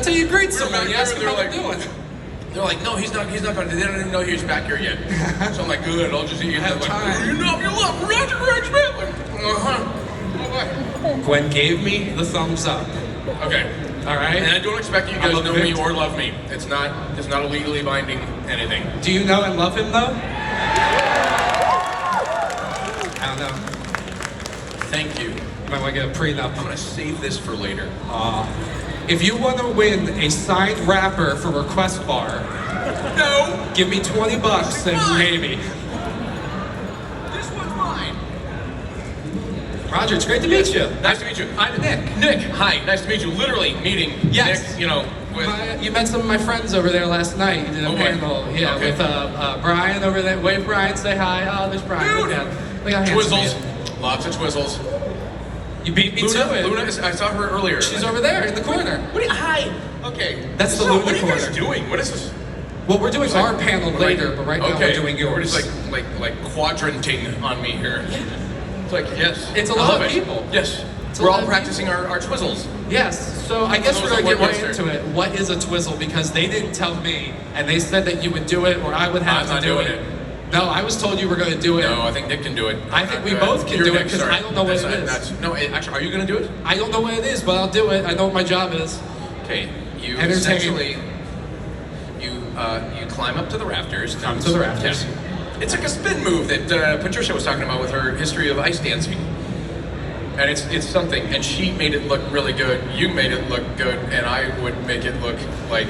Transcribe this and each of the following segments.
That's how you greet someone. You ask them how like, they're doing. They're like, no, he's not going to, they don't even know he's back here yet. So I'm like, good, I'll just eat. Have time. You know, you love Roger Greg's Gwen gave me the thumbs up. Okay. All right. And I don't expect you guys to know me or love me. It's not a legally binding anything. Do you know and love him though? I don't know. Thank you. You might want to get a prenup. I'm gonna save this for later. If you want to win a signed wrapper for Request Bar, No! give me $20 and maybe. This one's mine! Roger, it's great to meet you. Nice to meet you. I'm Nick. Nick, hi, nice to meet you. Literally meeting Yes. Nick, you know, with... You met some of my friends over there last night. You did a panel, yeah, Okay. with Brian over there. Wave, Brian, say hi. Oh, there's Brian. Dude. Look how handsome he Twizzles. is. Lots of twizzles. You beat me to it. Luna, I saw her earlier. She's over there in the corner. What are you, hi. Okay. That's the So, Luna What are you guys corner. doing? What is this? Well, we're doing our panel later, but right now we're doing yours. We're just like quadranting on me here. It's like, yes. It's a I lot love of it. people. Yes. It's a We're lot all of practicing our twizzles. Yes, so I guess we're Those gonna are get right yesterday. into it. What is a twizzle? Because they didn't tell me, and they said that you would do it, or I would have I'm to not do doing it. it. No, I was told you were gonna do it. No, I think Nick can do it. I think we both can You're do it, Nick, 'cause sorry. I don't know what it is. Actually, are you gonna do it? I don't know what it is, but I'll do it. I know what my job is. Okay, you Entertain. essentially you climb up to the rafters. Climb to the rafters. Yeah. It's like a spin move that Patricia was talking about with her history of ice dancing. And it's something, and she made it look really good, you made it look good, and I would make it look like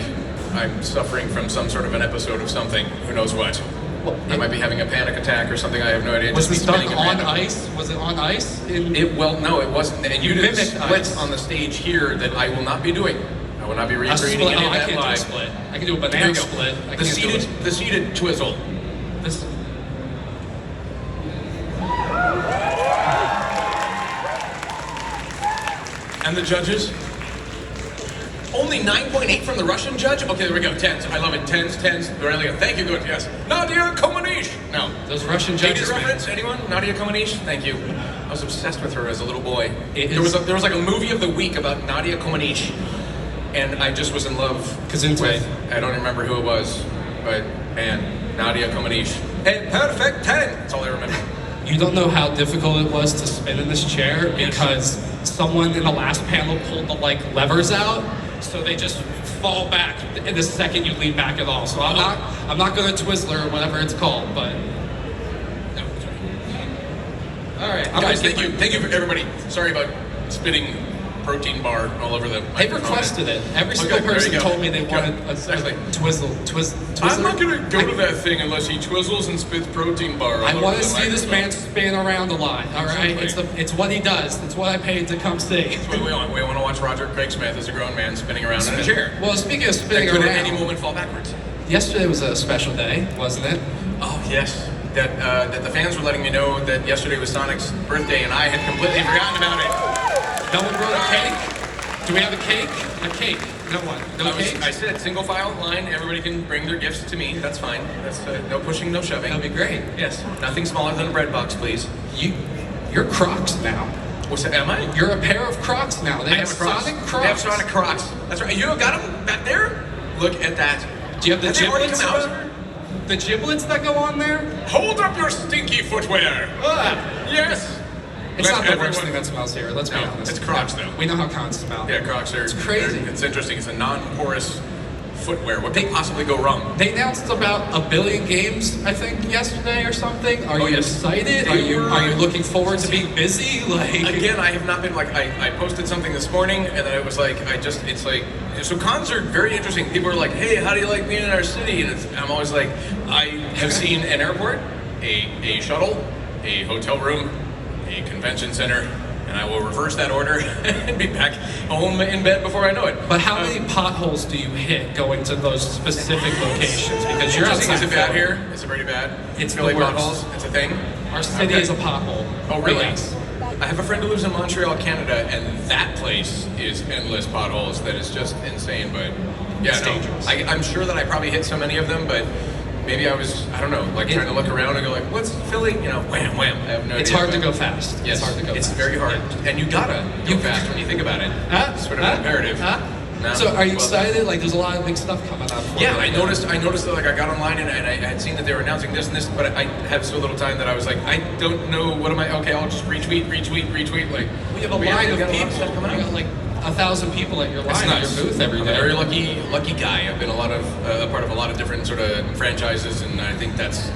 I'm suffering from some sort of an episode of something, who knows what. Well, I might be having a panic attack or something, I have no idea. Was Just this be done spinning on randomly. ice? Was it on ice? Well, no, it wasn't. And you did mimicked splits ice. on the stage here that I will not be doing. I will not be A recreating split? any Oh, of I that can't do a live. split. I can do a There banana you go. split. I The can't do seated twizzle. this. And the judges? Only 9.8 from the Russian judge? Okay, there we go. Tens. I love it. Tens. Brilliant. Thank you. Good. Yes. Nadia Comaneci. No. Those Russian 80s judges. man. reference? Anyone? Nadia Comaneci? Thank you. I was obsessed with her as a little boy. It There was is- like a movie of the week about Nadia Comaneci, and I just was in love Gesundheit. with. I don't remember who it was, but man, Nadia Comaneci. Hey, perfect 10. That's all I remember. You don't know how difficult it was to spin in this chair because someone in the last panel pulled the levers out, so they just fall back in the second you lean back at all. So I'm not gonna Twizzler or whatever it's called, but No, sorry. all right. Guys, thank you for everybody. Sorry about spinning protein bar all over the They microphone. requested it. Every single there you person go. told me they wanted a Exactly. Twizzle. I'm not gonna go to that thing unless he twizzles and spits protein bar all I over want the to see this microphone. man spin around a lot. All right, Exactly. it's what he does. It's what I paid to come see. That's what we want. We want to watch Roger Craig Smith as a grown man spinning around in a chair. Well, speaking of That spinning could around, at any moment fall backwards. yesterday was a special day, wasn't it? Oh yes, that the fans were letting me know that yesterday was Sonic's birthday, and I had completely forgotten about it. No one brought a cake. Do we have a cake? A cake. No one. No cake. I said single file line. Everybody can bring their gifts to me. That's fine. That's no pushing, no shoving. That'd be great. Yes, nothing smaller than a bread box, please. You're Crocs now. What's that? Am I? You're a pair of Crocs now. They I have have a Crocs. Sonic They Crocs. have Sonic Crocs. That's right. You got them back there? Look at that. Do you have the Have they already giblets? come out? The giblets that go on there? Hold up your stinky footwear. Yes. It's Let not the worst everyone- thing that smells here. Let's be No, honest. it's Crocs, though. We know how Crocs smell. Yeah, Crocs are. It's crazy. It's interesting. It's a non-porous footwear. What could possibly go wrong? They announced about 1 billion games, I think, yesterday or something. Are Oh, you yes. excited? They Are you were- looking forward to being busy? Like Again, I have not been I posted something this morning, and then it was like it's like so cons are very interesting. People are like, hey, how do you like being in our city? And I'm always like, I have seen an airport, a shuttle, a hotel room, a convention center, and I will reverse that order and be back home in bed before I know it. But how many potholes do you hit going to those specific locations? Because you're Interesting. outside Is it bad Philly. here? Is it pretty bad? It's Philly the worst. potholes. It's a thing. Our city Okay. is a pothole. Oh, really? Yes. I have a friend who lives in Montreal, Canada, and that place is endless potholes. That is just insane. But yeah, It's no, dangerous. I'm sure that I probably hit so many of them, but maybe I was, I don't know, like trying to look around and go like, what's Philly? You know, wham, wham. I have no It's idea. hard to but- go fast. Yes, It's hard to go it's fast. very hard, Yeah. and you gotta go fast when you think about it. Huh? It's sort of Huh? an imperative. Huh? No? So are you Well, excited? Like, there's a lot of big stuff coming up. For Yeah, you. I noticed that like I got online and I had seen that they were announcing this and this, but I had so little time that I was like, I don't know what am I. Okay, I'll just retweet. Like We have a we line we of got a lot people. stuff coming You up. got like 1,000 people at your It's line at nuts. your booth every I'm day. a very lucky guy. I've been a part of a lot of different sort of franchises, and I think that's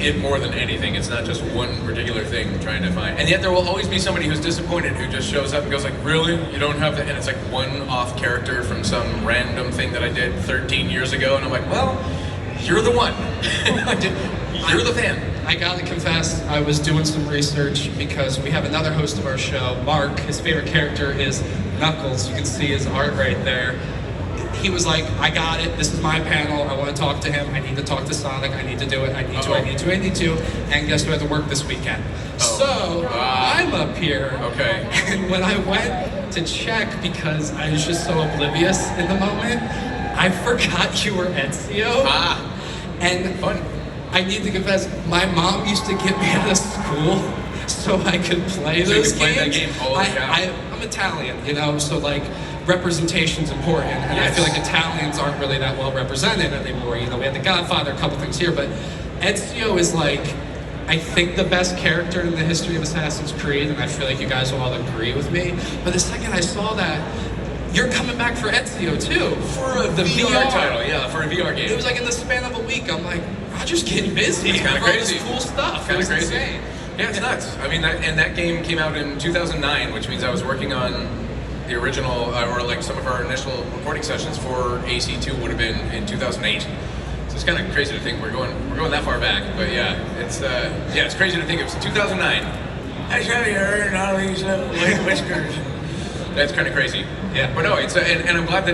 it more than anything. It's not just one particular thing I'm trying to find. And yet there will always be somebody who's disappointed who just shows up and goes like, really? You don't have that? And it's like one-off character from some random thing that I did 13 years ago. And I'm like, well, you're the one. You're the fan. I gotta confess, I was doing some research because we have another host of our show, Mark. His favorite character is Knuckles. You can see his art right there. He was like, I got it. This is my panel. I want to talk to him. I need to talk to Sonic. I need to do it. I need to. And guess who had to work this weekend? So I'm up here. Okay. And when I went to check, because I was just so oblivious in the moment, I forgot you were Ezio. And Fun. I need to confess, my mom used to get me out of school so I could play So you those could play that games. game? Holy cow. I'm Italian, you know, so like representation's important, and I feel like Italians aren't really that well represented anymore. You know, we had The Godfather, a couple things here, but Ezio is like, I think the best character in the history of Assassin's Creed, and I feel like you guys will all agree with me. But the second I saw that, you're coming back for Ezio too. For the VR title, yeah, for a VR game. It was like in the span of a week, I'm like, Roger's getting busy. It's kind of for all this crazy. cool stuff. Kind It of was crazy. insane. Yeah, it's nuts. I mean, that game came out in 2009, which means I was working on the original, or like some of our initial recording sessions for AC2 would have been in 2008. So it's kind of crazy to think we're going that far back. But yeah, it's crazy to think it was 2009. I show you heard all these white whiskers. That's kind of crazy. Yeah. But no, it's and I'm glad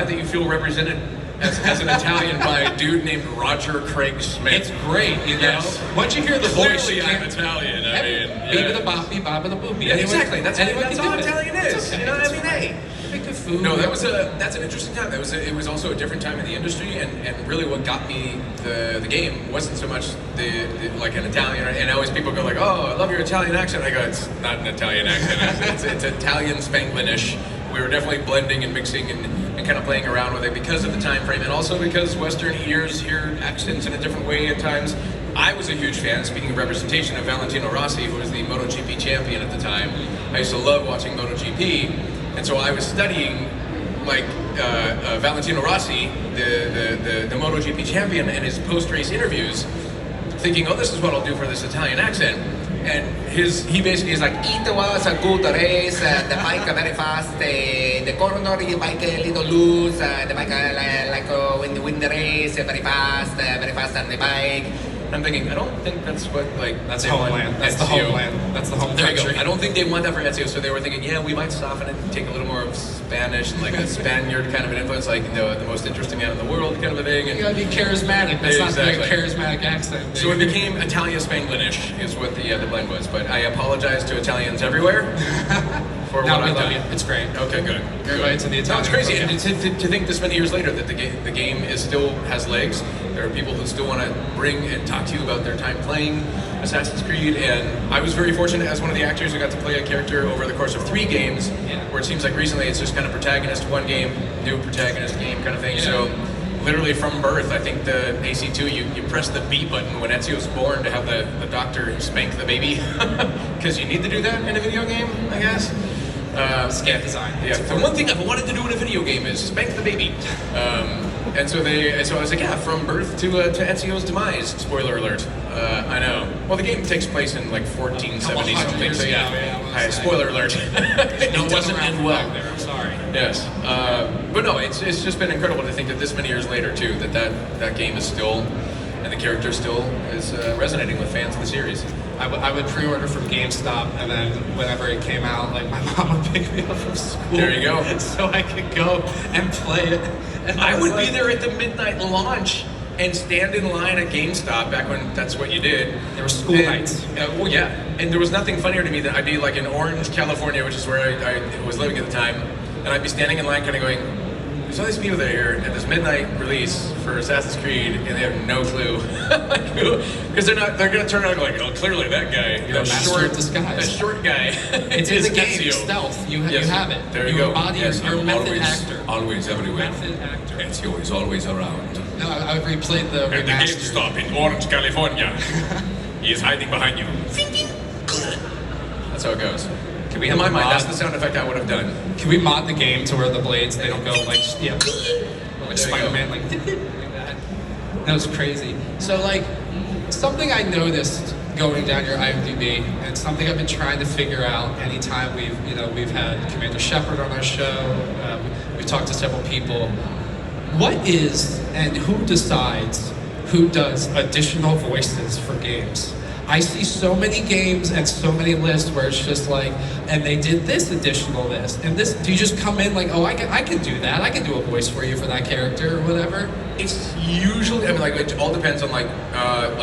that you feel represented as an Italian by a dude named Roger Craig Smith. It's great, you know. Yes. Once you hear the voice, Clearly you I'm can't. Italian. I mean, Baby the boppy, baba the boopy. Yeah, exactly. That's anyone all can do it. Italian It's is. okay. You know what I mean? Hey. Make good food. No, that's an interesting time. It was also a different time in the industry, and really what got me the game wasn't so much the like an Italian. And always people go like, oh, I love your Italian accent. I go, it's not an Italian accent. it's Italian Spanglish. We were definitely blending and mixing and kind of playing around with it because of the time frame, and also because Western ears hear accents in a different way at times. I was a huge fan, speaking of representation, of Valentino Rossi, who was the MotoGP champion at the time. I used to love watching MotoGP, and so I was studying like Valentino Rossi, the MotoGP champion, and his post-race interviews, thinking, oh, this is what I'll do for this Italian accent. And he basically is like, it was a good race, the bike very fast, the corner the bike a little loose, the bike when you win the race, very fast on the bike. I'm thinking, I don't think that's what That's they want homeland. That's the Ezio. homeland. That's the home There you country. go. I don't think they want that for Ezio, so they were thinking, yeah, we might soften it and take a little more of Spanish and like a Spaniard kind of an influence, like the most interesting man in the world kind of a thing. And You gotta be charismatic. That's not Exactly. a charismatic accent. so it became Italia Spanglish is what the blend was. But I apologize to Italians everywhere for No, what we I've love done. you. It's great. Okay, good. You're invited to the No, it's Italian. crazy, Okay. and to think this many years later that the game is still has legs. There are people who still want to bring and talk to you about their time playing Assassin's Creed, and I was very fortunate as one of the actors who got to play a character over the course of 3 games, where it seems like recently it's just kind of protagonist one game, new protagonist game kind of thing. So literally from birth, I think the AC2, you press the B button when Ezio's born to have the doctor spank the baby, because you need to do that in a video game, I guess. Scan design. Yeah, the one thing I've wanted to do in a video game is spank the baby. And so I was like, yeah, from birth to Ezio's demise. Spoiler alert. I know. Well, the game takes place in like 1470 something. So yeah. Spoiler alert. It doesn't end well. There. I'm sorry. Yes. But no, it's just been incredible to think that this many years later too, that game is still, and the character still is resonating with fans of the series. I would pre-order from GameStop, and then whenever it came out, like my mom would pick me up from school. There you go. So I could go and play it. And I was would be like- there at the midnight launch and stand in line at GameStop back when that's what you did. There were school nights. Well, yeah. And there was nothing funnier to me than I'd be like in Orange, California, which is where I was living at the time, and I'd be standing in line kind of going, there's all these people that are here at this midnight release for Assassin's Creed, and they have no clue, because they're going to turn around and go like, oh, clearly that guy, You're a master of disguise. that short guy, It's in is the game. Ezio. Stealth. You Yes, have it. there you go. Embody Yes, you're a I'm method actor. always everywhere. Method actor. Ezio is always around. No, I've replayed the At the remastered. GameStop in Orange, California. He is hiding behind you. That's how it goes. Can we In have my a mind, mod? that's the sound effect I would have done. Can we mod the game to where the blades they don't go like like There you Spider-Man like that? That was crazy. So like something I noticed going down your IMDb, and something I've been trying to figure out anytime we've had Commander Shepard on our show. We've talked to several people. What is and who decides who does additional voices for games? I see so many games and so many lists where it's just like, and they did this additional list, and this. Do you just come in like, oh, I can do that. I can do a voice for you for that character or whatever. It's usually, I mean, like, it all depends on like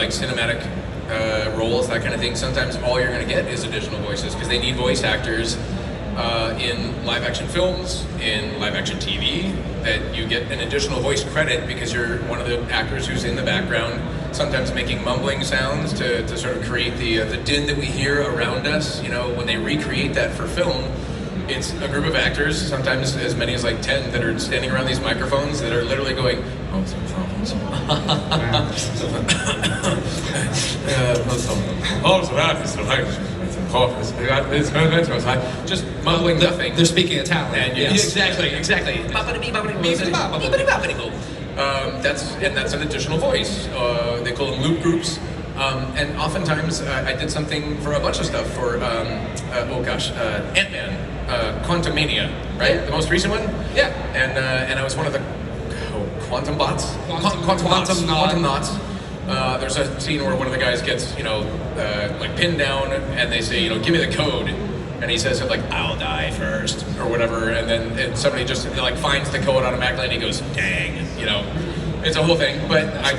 cinematic roles, that kind of thing. Sometimes all you're going to get is additional voices because they need voice actors in live action films, in live action TV, that you get an additional voice credit because you're one of the actors who's in the background, sometimes making mumbling sounds to sort of create the din that we hear around us. You know, when they recreate that for film, it's a group of actors, sometimes as many as like 10, that are standing around these microphones that are literally going, just mumbling nothing. They're speaking Italian. And yes. Exactly. That's an additional voice. They call them loop groups. And oftentimes I did something for a bunch of stuff for Ant-Man, Quantumania, right? The most recent one. Yeah. And I was one of the quantum bots. Quantum knots. There's a scene where one of the guys gets like pinned down, and they say, give me the code. And he says something like, I'll die first, or whatever, and then somebody just like finds the code automatically, and he goes, dang, it's a whole thing. But I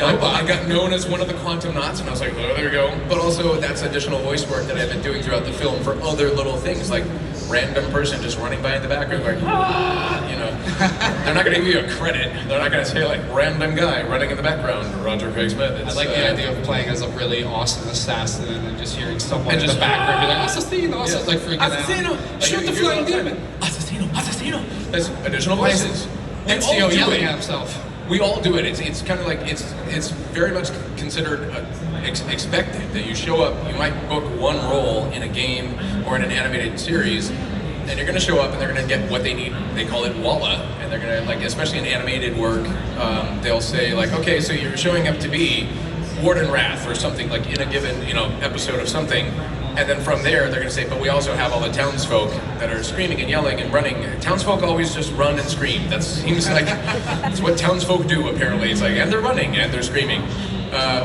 got known as one of the quantum knots, and I was like, oh, there you go. But also, that's additional voice work that I've been doing throughout the film for other little things, like random person just running by in the background going, They're not going to give you a credit. They're not going to say like random guy running in the background, Roger Craig Smith. I like the idea of playing as a really awesome assassin and just hearing someone in the background be like, Assassino, Yes. like freaking out. Shoot the flying demon. Assassino. There's additional voices. We all Ezio do yelling it. at himself. We all do it. It's kind of like it's very much considered expected that you show up. You might book one role in a game or in an animated series, and you're going to show up and they're going to get what they need. They call it walla, and they're going to, like, especially in animated work, they'll say like, okay, so you're showing up to be Warden Wrath or something, like in a given episode of something. And then from there, they're going to say, but we also have all the townsfolk that are screaming and yelling and running. Townsfolk always just run and scream. That seems like it's what townsfolk do, apparently. It's like, and they're running and they're screaming.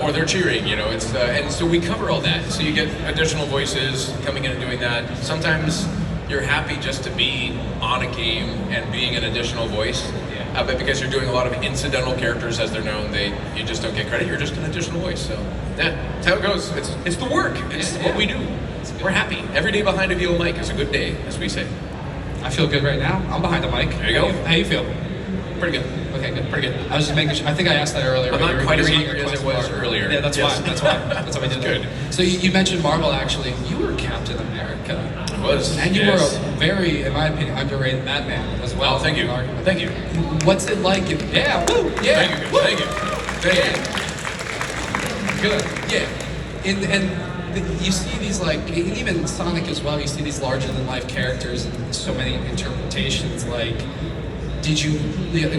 Or they're cheering, It's and so we cover all that. So you get additional voices coming in and doing that. Sometimes you're happy just to be on a game and being an additional voice. But because you're doing a lot of incidental characters as they're known, you just don't get credit. You're just an additional voice. So that's how it goes. It's the work. It's what we do. We're happy. Every day behind a VO mic is a good day, as we say. I feel good right now. I'm behind the mic. There you go. How you feel? Pretty good. Okay, good. Pretty good. I was just making sure. I think I asked that earlier. I'm but not you're quite as reading hungry your as it question was mark. earlier. Yeah, that's Yes. why. That's why we did Good. that. So you mentioned Marvel. Actually, you were Captain America. I was. And you Yes. were a very, in my opinion, underrated Batman as well. Oh, thank you. Thank you. What's it like? Yeah. Woo. Yeah. Thank you. Woo. Thank you. Thank you. Good. Yeah. And you see these, like, even Sonic as well, you see these larger than life characters and so many interpretations. Like, did you,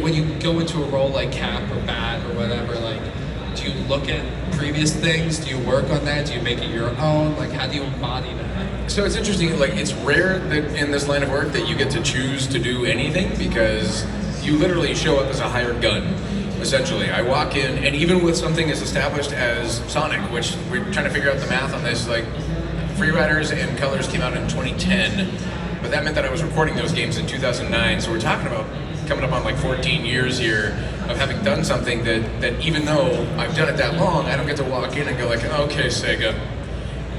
when you go into a role like Cap or Bat or whatever, like, do you look at previous things? Do you work on that? Do you make it your own? Like, how do you embody that? So it's interesting, like, it's rare that in this line of work that you get to choose to do anything, because you literally show up as a hired gun, essentially. I walk in, and even with something as established as Sonic, which we're trying to figure out the math on this, like, Free Riders and Colors came out in 2010, but that meant that I was recording those games in 2009, so we're talking about coming up on like 14 years here of having done something that even though I've done it that long, I don't get to walk in and go like, okay, Sega,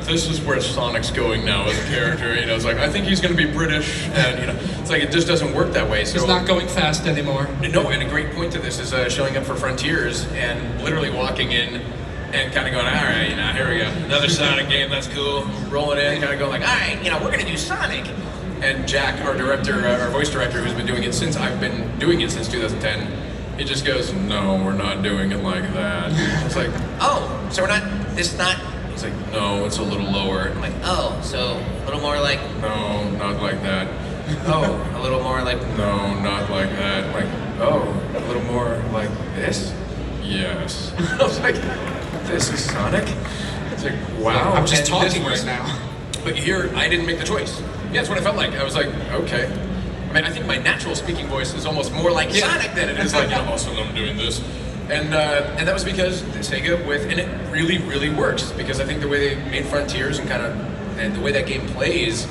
this is where Sonic's going now as a character. You know, it's like, I think he's going to be British, and you know, it's like it just doesn't work that way. So He's not going fast anymore. no, and a great point to this is showing up for Frontiers and literally walking in and kind of going, all right, you know, here we go, another Sonic game, that's cool. Rolling in, kind of going like, all right, you know, we're going to do Sonic. And Jack, our director, our voice director, who's been doing it since I've been doing it since 2010, he just goes, no, we're not doing it like that. It's like, oh, so we're not, this is not. He's like, no, it's a little lower. I'm like, oh, so a little more like. No, not like that. Oh, a little more like. No, not like that. I'm like, oh, a little more like this? Yes. I was like, this is Sonic? It's like, wow. I'm just And talking this was- right now. But here, I didn't make the choice. Yeah, that's what I felt like. I was like, okay. I mean, I think my natural speaking voice is almost more like Sonic than it is like, you know, also I'm doing this. And that was because Sega and it really, really works, because I think the way they made Frontiers and the way that game plays,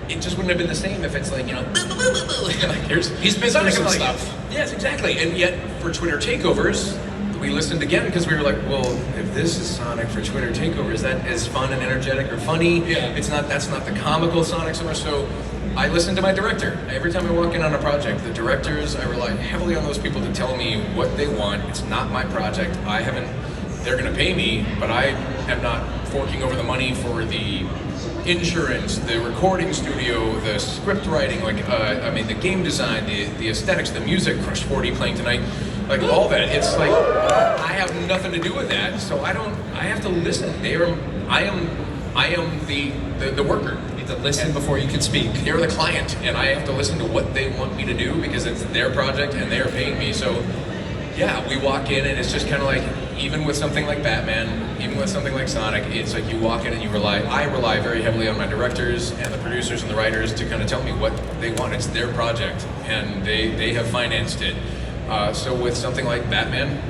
it just wouldn't have been the same if it's like, you know, boo, boo, boo, boo, boo. Like, He's been Sonic through some like, stuff. Yes, exactly. And yet, for Twitter takeovers, we listened again because we were like, well, if this is Sonic for Twitter takeovers, that is fun and energetic or funny. Yeah. That's not the comical Sonic so much. So I listen to my director. Every time I walk in on a project, the directors, I rely heavily on those people to tell me what they want. It's not my project. They're gonna pay me, but I am not forking over the money for the insurance, the recording studio, the script writing, the game design, the aesthetics, the music, Crush 40 playing tonight, like all that. It's like, I have nothing to do with that, so I have to listen. I am the worker. You need to listen before you can speak. They're the client, and I have to listen to what they want me to do because it's their project and they're paying me. So, yeah, we walk in and it's just kind of like, even with something like Batman, even with something like Sonic, it's like you walk in and I rely very heavily on my directors and the producers and the writers to kind of tell me what they want. It's their project, and they have financed it. So with something like Batman,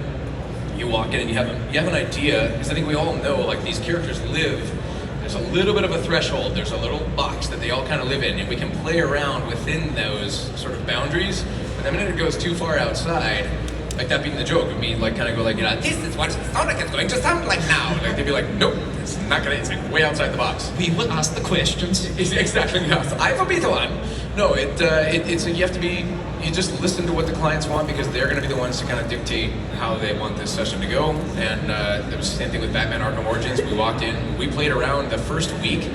you walk in and you have an idea, because I think we all know, like, these characters live. There's a little bit of a threshold. There's a little box that they all kind of live in, and we can play around within those sort of boundaries. But the minute it goes too far outside, like that being the joke of me, like kind of go like, you know, this is what Sonic is going to sound like now. Like they'd be like, nope, it's not gonna. It's like way outside the box. We will ask the questions. It's exactly. I will be the one. No, it's you have to be. You just listen to what the clients want, because they're going to be the ones to kind of dictate how they want this session to go. And it was the same thing with Batman Arkham Origins. We walked in, we played around the first week.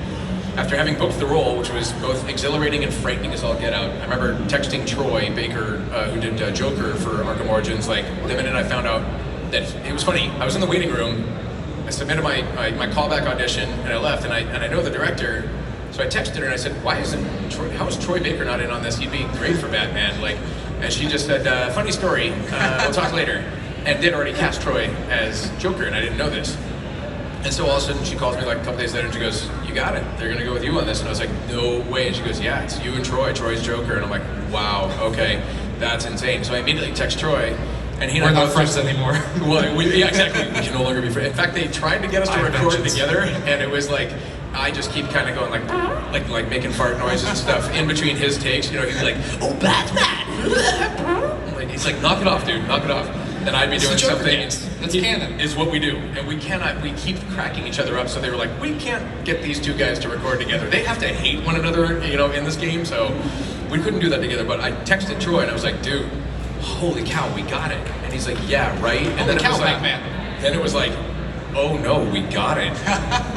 After having booked the role, which was both exhilarating and frightening as all get out, I remember texting Troy Baker, who did Joker for Arkham Origins, like the minute I found out that it was funny. I was in the waiting room, I submitted my callback audition, and I left, and I know the director, so I texted her and I said, how is Troy Baker not in on this? He'd be great for Batman. Like, and she just said, funny story, we'll talk later. And they'd already cast Troy as Joker, and I didn't know this. And so all of a sudden she calls me like a couple days later and she goes, you got it, they're gonna go with you on this. And I was like, no way. And she goes, yeah, it's you and Troy's Joker. And I'm like, wow, okay, that's insane. So I immediately text Troy, and he and We're I not both friends just- anymore. Well, yeah, exactly. We can no longer be friends. In fact, they tried to get us to record together, and it was like, I just keep kind of going like making fart noises and stuff in between his takes. You know, he'd be like, oh, Batman. Like, he's like, knock it off, dude, knock it off. Then I'd be It's doing the Joker something. dance. That's canon. Is what we do, and we keep cracking each other up. So they were like, we can't get these two guys to record together. They have to hate one another, you know, in this game. So we couldn't do that together. But I texted Troy and I was like, dude, holy cow, we got it. And he's like, yeah, right. And Holy then cow, it was like, Batman. then it was like, oh no, we got it.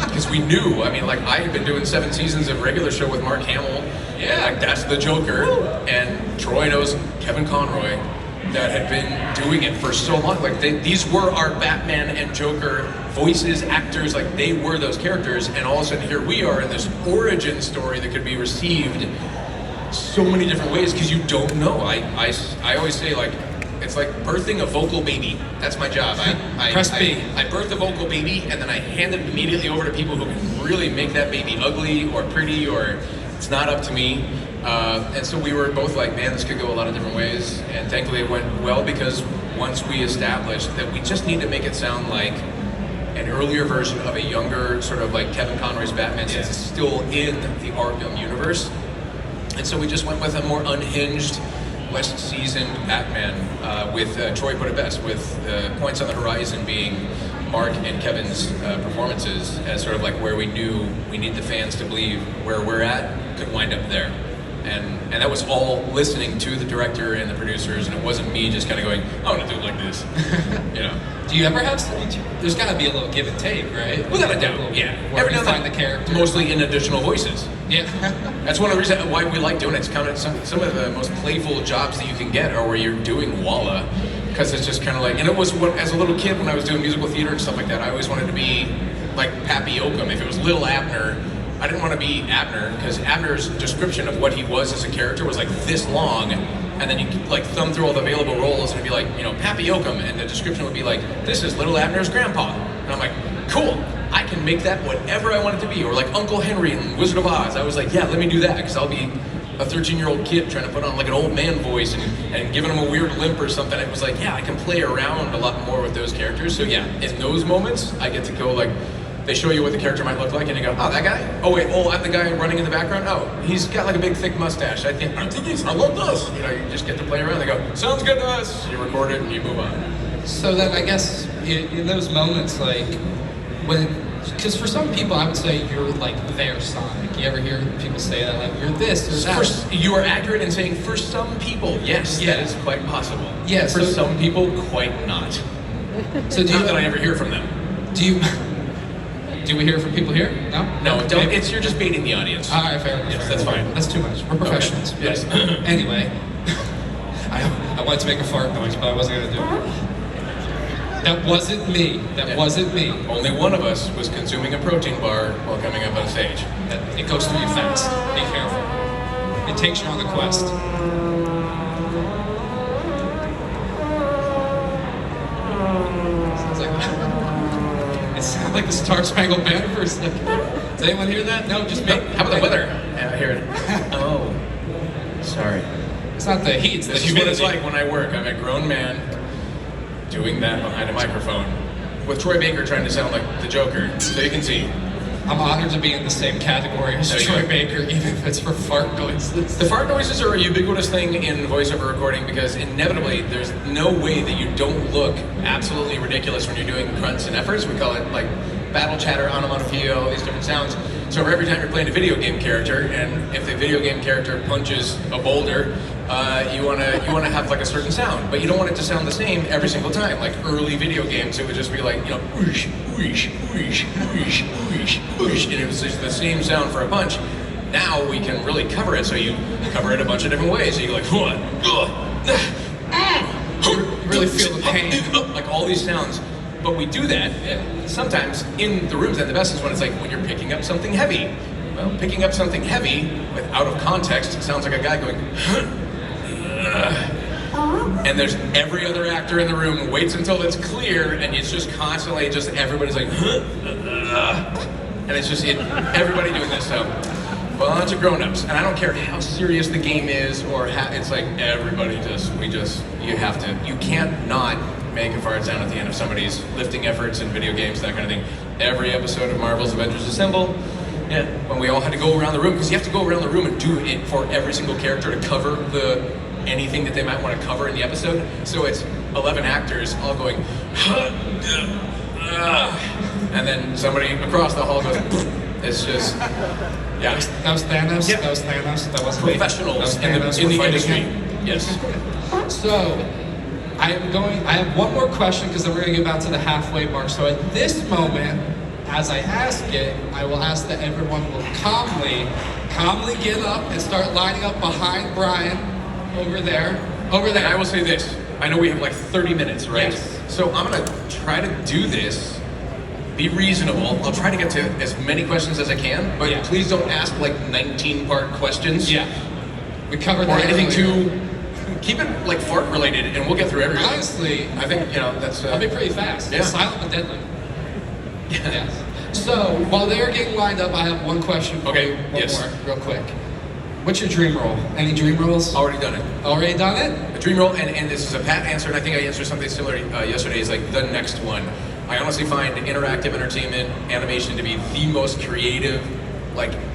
Because we knew. I mean, like, I had been doing 7 seasons of regular show with Mark Hamill. Yeah. And like, that's the Joker. And Troy knows Kevin Conroy, that had been doing it for so long. Like, these were our Batman and Joker voices, actors, like they were those characters, and all of a sudden here we are in this origin story that could be received so many different ways, because you don't know. I always say, like, it's like birthing a vocal baby. That's my job. Press B. I birth a vocal baby, and then I hand it immediately over to people who can really make that baby ugly or pretty, or it's not up to me. And so we were both like, man, this could go a lot of different ways. And thankfully it went well, because once we established that we just need to make it sound like an earlier version of a younger, sort of like Kevin Conroy's Batman, since it's still in the Arkham universe. And so we just went with a more unhinged, less seasoned Batman, with Troy put it best, with points on the horizon being Mark and Kevin's performances as sort of like where we knew we need the fans to believe where we're at could wind up there. And that was all listening to the director and the producers, and it wasn't me just kind of going, I want to do it like this, you know. Do you ever have? There's got to be a little give and take, right? Without a doubt, yeah. Where Every you now find and the then, character. mostly in additional voices. Yeah. That's one of the reasons why we like doing it. It's kind of some of the most playful jobs that you can get are where you're doing Walla, because it's just kind of like, and it was what, as a little kid when I was doing musical theater and stuff like that, I always wanted to be like Pappy Oakham. If it was Little Abner, I didn't want to be Abner, because Abner's description of what he was as a character was like this long, and then you could like thumb through all the available roles and it'd be like, you know, Pappy Oakham, and the description would be like, this is Little Abner's grandpa. And I'm like, cool, I can make that whatever I want it to be. Or like Uncle Henry in Wizard of Oz. I was like, yeah, let me do that, because I'll be a 13-year-old kid trying to put on like an old man voice and giving him a weird limp or something. It was like, yeah, I can play around a lot more with those characters. So yeah, in those moments, I get to go like, they show you what the character might look like, and you go, oh, that guy? Oh, wait, I'm the guy running in the background? Oh, he's got like a big, thick mustache. I love this. You know, you just get to play around. They go, sounds good to us. You record it, and you move on. So then I guess in those moments, like, because for some people, I would say you're like their Sonic. You ever hear people say that? Like, you're this or that? You are accurate in saying for some people, yes, Yeah. that is quite possible. Yeah, For so- some people, quite not. So do Not you, that I ever hear from them. do we hear from people here? No? No, don't. Maybe? You're just baiting the audience. All right, fair enough. Yes, fair that's enough. fine. That's too much. We're professionals. Okay. Yes. Anyway, I wanted to make a fart noise, but I wasn't going to do it. That wasn't me. That wasn't me. Only one of us was consuming a protein bar while coming up on stage. It goes through you fast. Be careful. It takes you on the quest. It sounds like the Star Spangled Banner for a second. Does anyone hear that? No, just me. How about the weather? Yeah, I hear it. Oh, sorry. It's not the heat, it's the This is what humidity. it's like when I work. I'm a grown man doing that behind a microphone with Troy Baker trying to sound like the Joker, so you can see. I'm honored to be in the same category as There you Troy go. Baker, even if it's for fart noises. The fart noises are a ubiquitous thing in voiceover recording because inevitably there's no way that you don't look absolutely ridiculous when you're doing grunts and efforts. We call it like battle chatter, onomatopoeia, all these different sounds. So every time you're playing a video game character, and if the video game character punches a boulder, you wanna have like a certain sound, but you don't want it to sound the same every single time. Like early video games, it would just be like, you know, whoosh, whoosh, whoosh, whoosh, whoosh, whoosh, and it was just the same sound for a punch. Now we can really cover it, so you cover it a bunch of different ways. So you go like, You really feel the pain. like all these sounds. But we do that sometimes in the rooms, and the best is when it's like when you're picking up something heavy. Well, picking up something heavy, with out of context, it sounds like a guy going, and there's every other actor in the room waits until it's clear, and it's just constantly just everybody's like, and it's just everybody doing this. So, well, bunch of grown-ups, and I don't care how serious the game is or how, it's like everybody you can't not make a fart sound at the end of somebody's lifting efforts in video games, that kind of thing. Every episode of Marvel's Avengers Assemble, when we all had to go around the room, because you have to go around the room and do it for every single character to cover anything that they might want to cover in the episode. So it's 11 actors all going, and then somebody across the hall goes, it's just, That was Thanos? Yeah. That was Thanos? That wasn't me. professionals That was Thanos. in the We're fighting industry. him. Yes. So, I have one more question because then we're going to get back to the halfway mark. So at this moment, as I ask it, I will ask that everyone will calmly get up and start lining up behind Brian over there. And I will say this, I know we have like 30 minutes, right? Yes. So I'm gonna try to do this, be reasonable. I'll try to get to as many questions as I can, but Yeah. please don't ask like 19-part questions. Yeah. We covered Or that anything earlier. too, keep it like fart related and we'll get through everything. Honestly, I think, that's... I'll be pretty fast. Yeah. Silent but deadly. Yes. So, while they're getting lined up, I have one question for Okay, you. One yes. more, real quick. What's your dream role? Any dream roles? Already done it. Already done it? A dream role, and this is a pat answer, and I think I answered something similar yesterday, is like the next one. I honestly find interactive entertainment, animation to be the most creative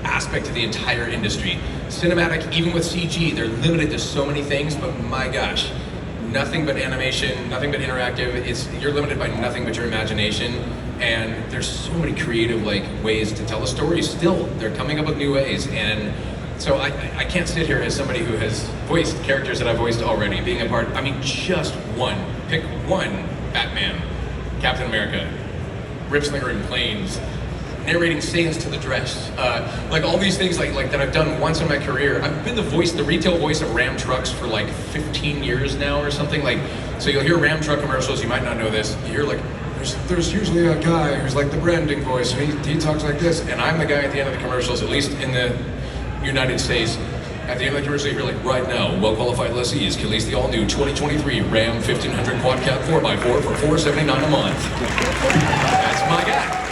aspect of the entire industry. Cinematic, even with CG, they're limited to so many things, but my gosh, nothing but animation, nothing but interactive. You're limited by nothing but your imagination, and there's so many creative like ways to tell a story. Still, they're coming up with new ways, and so I can't sit here as somebody who has voiced characters that I've voiced already, being a part. I mean, just one. Pick one Batman, Captain America, Rip-Slinger in Planes, narrating scenes to the dress, like all these things like that I've done once in my career. I've been the retail voice of Ram trucks for like 15 years now or something. Like, so you'll hear Ram truck commercials. You might not know this. You hear like, there's usually a guy who's like the branding voice, and he talks like this, and I'm the guy at the end of the commercials, at least in the United States. At the end of the commercial, you're like, right now, well-qualified lessees can lease the all-new 2023 Ram 1500 Quad Cab 4x4 for $479 a month. That's my guy.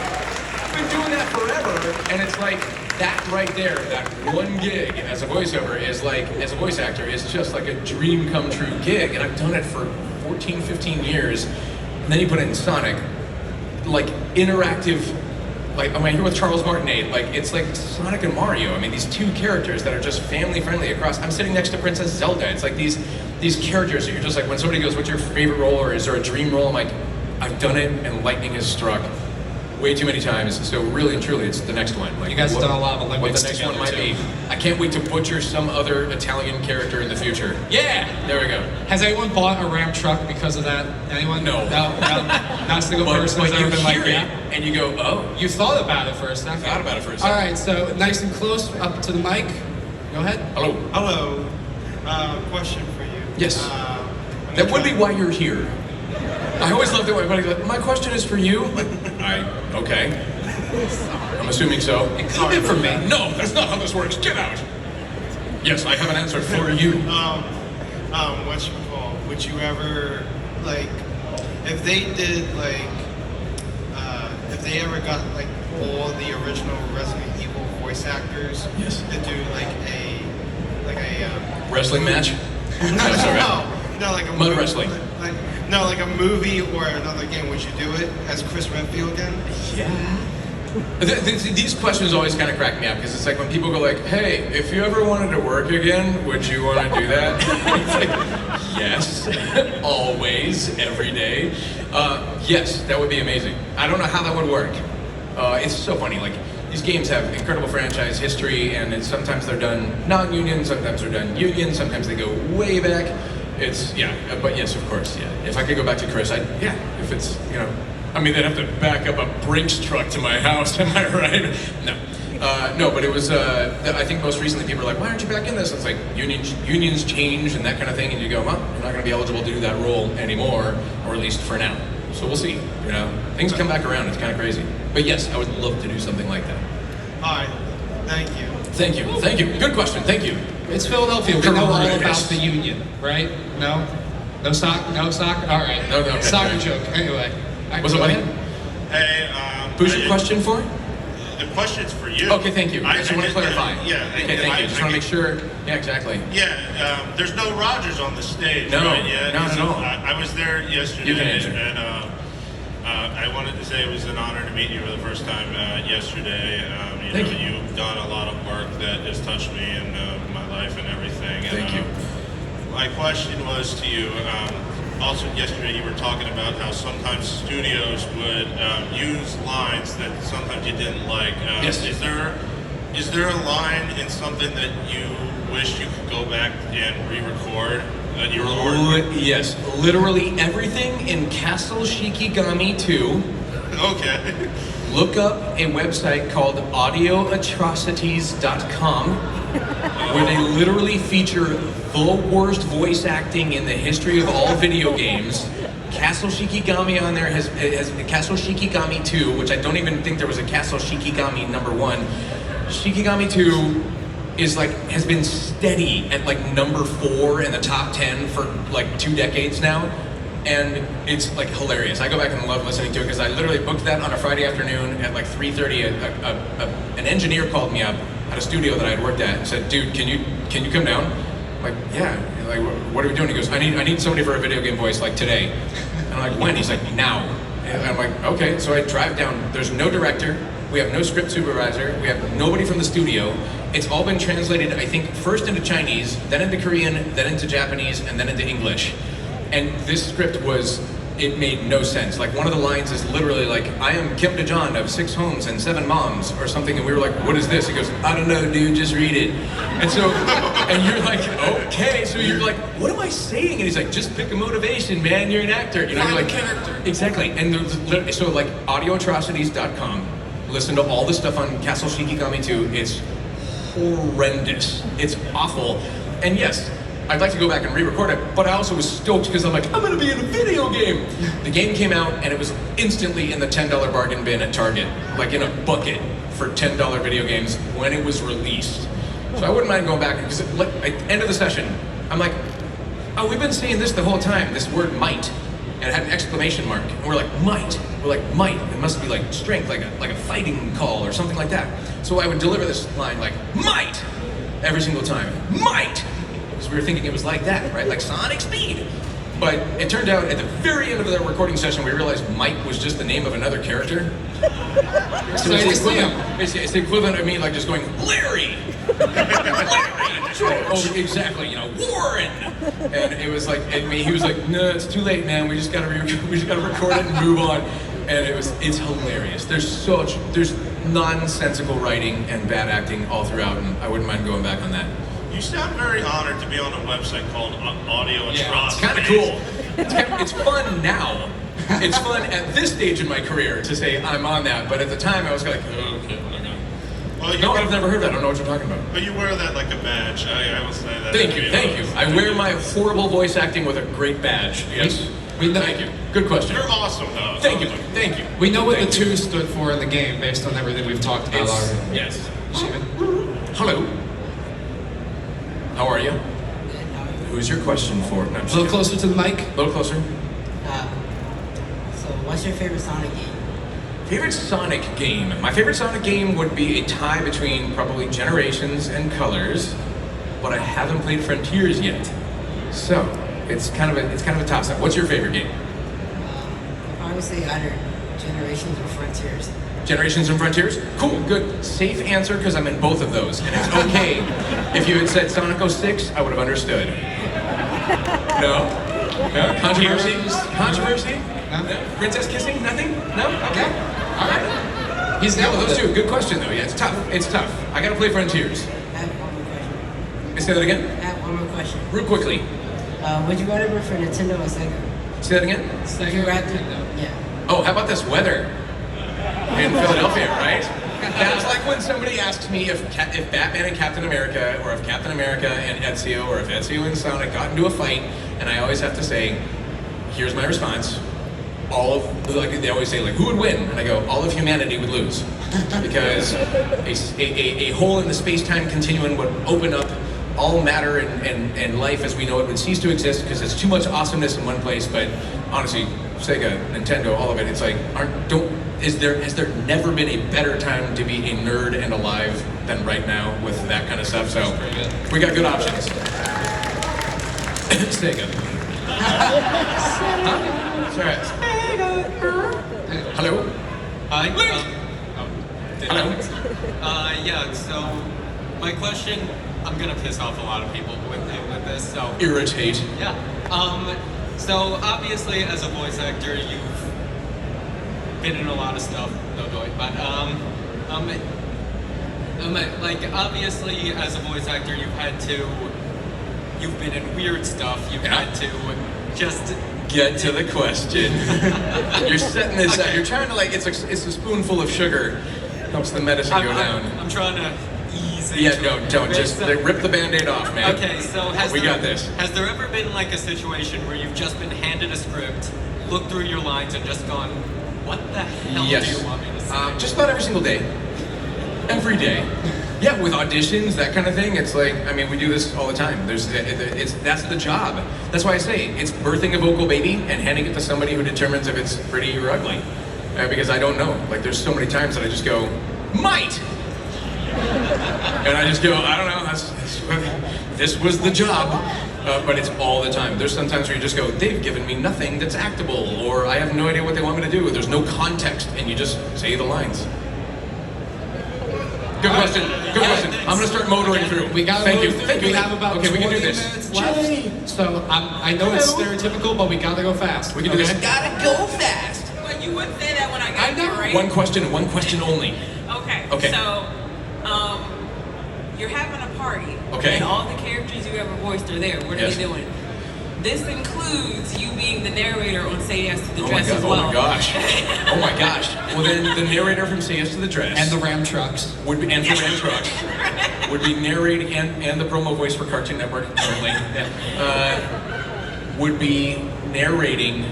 Doing that forever, and it's like that right there, that one gig as a voiceover is like, as a voice actor, is just like a dream come true gig, and I've done it for 14, 15 years, and then you put it in Sonic, like interactive, like I'm here with Charles Martinet, like it's like Sonic and Mario. I mean, these two characters that are just family friendly across. I'm sitting next to Princess Zelda. It's like these characters that you're just like, when somebody goes, what's your favorite role, or is there a dream role? I'm like, I've done it, and lightning has struck way too many times, so really and truly, it's the next one. Like, You guys have done a lot of what Olympics the next one together, might too. be. I can't wait to butcher some other Italian character in the future. Yeah, there we go. Has anyone bought a Ram truck because of that? Anyone? No. No, not a single person has But ever you been like, hear it, yeah. and you go, oh, You thought about it for a second. Thought about it for a All second. right, so nice and close, up to the mic. Go ahead. hello. Hello. Question for you. Yes. I'm That would be trying- why you're here. I always loved it when everybody's like, my question is for you. Like, okay. I'm assuming so. It could have been for me. No, that's not how this works. Get out. Yes, I have an answer for you. What's your call? Would you ever, like, if they did, like, if they ever got, like, all the original Resident Evil voice actors Yes. to do, like a Wrestling match? That's all right. no, like a Mud movie, wrestling. like a movie or another game. Would you do it as Chris Redfield again? These questions always kind of crack me up, because it's like when people go like, hey, if you ever wanted to work again, would you want to do that? It's like, yes, always, every day. Yes, that would be amazing. I don't know how that would work. It's so funny, like, these games have incredible franchise history, and sometimes they're done non-union, sometimes they're done union, sometimes they go way back. But yes, of course, yeah. If I could go back to Chris, if it's, I mean, they'd have to back up a Brinks truck to my house, am I right? No, but it was, I think most recently people are like, why aren't you back in this? It's like, unions change and that kind of thing, and you go, well, you're not gonna be eligible to do that role anymore, or at least for now. So we'll see, Things come back around, it's kind of crazy. But yes, I would love to do something like that. All right. Thank you. Thank you. Good question, thank you. It's Philadelphia. We know all about Yes. the union, right? No? No soccer? No soccer? All right. No, okay. Soccer joke. Anyway. What's up, Go buddy? ahead. Hey, Who's your question for? The question's for you. Okay, thank you. I just want to clarify. Yeah. Okay, thank you. Just want to make sure. Yeah, exactly. Yeah, there's no Rogers on the stage, No, right? Yeah, not at all. I was there yesterday, You can answer. and I wanted to say it was an honor to meet you for the first time yesterday. Thank you. You've done a lot of work that has touched me in my life and everything. Thank you. My question was to you. Also, yesterday you were talking about how sometimes studios would use lines that sometimes you didn't like. Yes. Is there a line in something that you wish you could go back and re-record that you recorded? Yes, literally everything in Castle Shikigami 2. Okay. Look up a website called audioatrocities.com, where they literally feature the worst voice acting in the history of all video games. Castle Shikigami on there has Castle Shikigami 2, which I don't even think there was a Castle Shikigami number 1. Shikigami 2 has been steady at like number 4 in the top 10 for like 2 decades now. And it's like hilarious. I go back and love listening to it, because I literally booked that on a Friday afternoon at like 3:30. An engineer called me up at a studio that I had worked at and said, "Dude, can you come down?" I'm like, yeah. Like, what are we doing? He goes, I need somebody for a video game voice like today. And I'm like, when? He's like, now. And I'm like, okay. So I drive down. There's no director. We have no script supervisor. We have nobody from the studio. It's all been translated, I think, first into Chinese, then into Korean, then into Japanese, and then into English. And this script it made no sense. Like one of the lines is literally like, I am Kim DeJohn of 6 homes and 7 moms or something. And we were like, what is this? He goes, I don't know, dude, just read it. And so, and you're like, okay. So you're like, what am I saying? And he's like, just pick a motivation, man. You're an actor. You know, you're like, character. Exactly. And so like audioatrocities.com, listen to all the stuff on Castle Shikigami 2. It's horrendous. It's awful. And yes, I'd like to go back and re-record it, but I also was stoked because I'm like, I'm gonna be in a video game. The game came out and it was instantly in the $10 bargain bin at Target, like in a bucket for $10 video games when it was released. So I wouldn't mind going back because at the end of the session, I'm like, oh, we've been saying this the whole time, this word might. And it had an exclamation mark. And we're like, might. We're like, might. It must be like strength, like a fighting call or something like that. So I would deliver this line like, might, every single time. Might! Because we were thinking it was like that, right? Like sonic speed. But it turned out at the very end of the recording session, we realized Mike was just the name of another character. So it's the equivalent of me like just going, Larry! Larry! Oh, exactly, you know, Warren! And it was like, he was like, no, it's too late, man. We just gotta record it and move on. And it's hilarious. There's nonsensical writing and bad acting all throughout, and I wouldn't mind going back on that. You sound very honored to be on a website called Audio Atrocities. Yeah, it's kind of cool. It's fun now. It's fun at this stage in my career to say I'm on that, but at the time I was like, oh, okay, whatever. Well, No, I've never heard that. I don't know what you're talking about. But you wear that like a badge. I will say that. Thank you. I wear my horrible voice acting with a great badge. Yes. Thank you. Good question. You're awesome, though. Thank you. We know what the 2 stood for in the game based on everything we've talked about already. Yes. Steven? Hello. How are you? Good, how are you? Who's your question for? No, I'm A just little kidding. closer to the mic. A little closer. So, what's your favorite Sonic game? Favorite Sonic game? My favorite Sonic game would be a tie between probably Generations and Colors, but I haven't played Frontiers yet. So, it's kind of a toss-up. What's your favorite game? I'd probably say either Generations or Frontiers. Generations and Frontiers? Cool, good. Safe answer, because I'm in both of those. And it's okay. If you had said Sonic 06, I would have understood. No? No? Controversy? Controversy? No? Princess kissing? Nothing? No? Okay. All right. He's Yeah, down well, with those it. two. Good question, though. Yeah, it's tough. It's tough. I gotta play Frontiers. I have one more question. Say that again? I have one more question. Real quickly. Would you rather prefer Nintendo or Sega? Say that again? Would you rather? Yeah. Oh, how about this weather in Philadelphia, right? That's like when somebody asks me if Batman and Captain America, or if Captain America and Ezio, or if Ezio and Sonic got into a fight, and I always have to say, here's my response. They always say, like, who would win? And I go, all of humanity would lose. Because a hole in the space-time continuum would open up all matter and life as we know it would cease to exist because there's too much awesomeness in one place. But honestly, Sega, Nintendo, all of it, it's like, has there never been a better time to be a nerd and alive than right now with that kind of stuff? So we got good options. Sega. Sorry. Hello? Hi. Hello? Yeah, so my question, I'm gonna piss off a lot of people with this, so. Irritate. Yeah. So obviously as a voice actor, you've been in a lot of stuff, no joy, but like obviously as a voice actor, you've been in weird stuff, you've had to just Get to the question. You're setting this up. You're trying to it's a spoonful of sugar. Helps the medicine go down. I'm trying to ease into Yeah, it. don't. Okay, Just so- rip the Band-Aid off, man. Okay, so We got this. Has there ever been like a situation where you've just been handed a script, looked through your lines, and just gone, "What the hell Yes. do you want me to say?" Just about every single day. Every day. Yeah, with auditions, that kind of thing. It's like, I mean, we do this all the time. That's the job. That's why I say it's birthing a vocal baby and handing it to somebody who determines if it's pretty or ugly. Because I don't know. Like, there's so many times that I just go, might! And I just go, I don't know, this was the job. But it's all the time. There's sometimes where you just go, they've given me nothing that's actable, or I have no idea what they want me to do. There's no context, and you just say the lines. Good question. Good question. I'm gonna start motoring through. We got Thank you. We have about Okay, we can do 20 this. minutes left. So I know it's stereotypical, but we gotta go fast. We can do this. Gotta go fast. But you wouldn't say that when I got here, right? One question only. Okay. Okay. So, you're having a party. Okay. And all the characters you ever voiced are there. What are Yes. they doing? This includes you being the narrator on Say Yes to the Oh my Dress god. as well. Oh my gosh. Oh my gosh. Well then, the narrator from Say Yes to the Dress And the Ram trucks. would be, and the Ram Truck would be narrating and the promo voice for Cartoon Network currently would be narrating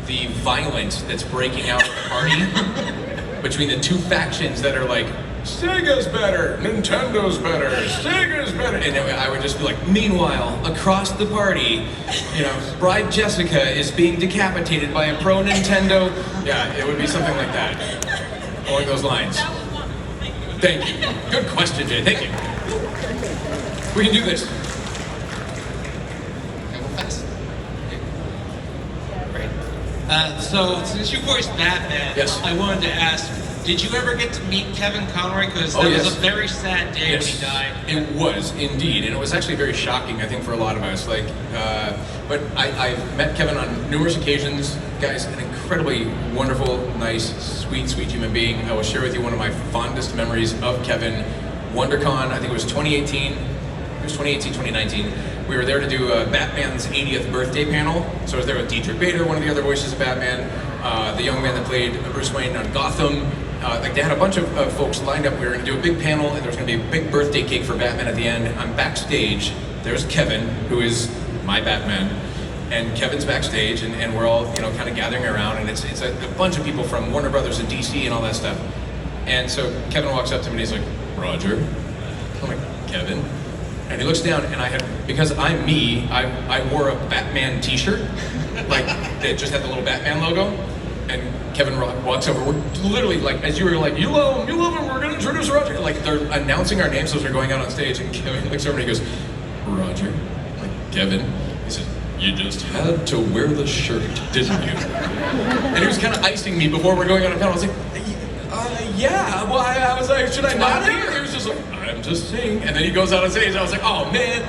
the violence that's breaking out at the party between the two factions that are like, Sega's better, Nintendo's better, Sega's better, and I would just be like, meanwhile, across the party, Bride Jessica is being decapitated by a pro Nintendo. Yeah, it would be something like that, along those lines. That was one. Thank you. Good question, Jay. Thank you. We can do this. Gotta go fast. Great. So, since you voiced Batman, Yes. I wanted to ask, did you ever get to meet Kevin Conroy? Because Oh, that yes. was a very sad day Yes, when he died. it was indeed, and it was actually very shocking, I think, for a lot of us. But I've met Kevin on numerous occasions. Guy's an incredibly wonderful, nice, sweet human being. I will share with you one of my fondest memories of Kevin. WonderCon, I think it was 2018. It was 2018, 2019. We were there to do Batman's 80th birthday panel. So I was there with Dietrich Bader, one of the other voices of Batman, the young man that played Bruce Wayne on Gotham. They had a bunch of folks lined up. We were going to do a big panel, and there was going to be a big birthday cake for Batman at the end. I'm backstage. There's Kevin, who is my Batman, and Kevin's backstage, and we're all kind of gathering around, and it's a bunch of people from Warner Brothers and DC and all that stuff. And so Kevin walks up to me and he's like, Roger. I'm like, Kevin. And he looks down, and because I'm me, I wore a Batman t-shirt, like, that just had the little Batman logo. And Kevin walks over. We're literally like, as you were like, you love him, we're gonna introduce Roger. Like, they're announcing our names as we're going out on stage, and Kevin looks over and he goes, Roger. I'm like, Kevin. He says, you just had to wear the shirt, didn't you? And he was kind of icing me before we're going on a panel. I was like, yeah. Well, I was like, should I not be? He was just like, I'm just saying. And then he goes out on stage, and I was like, oh man.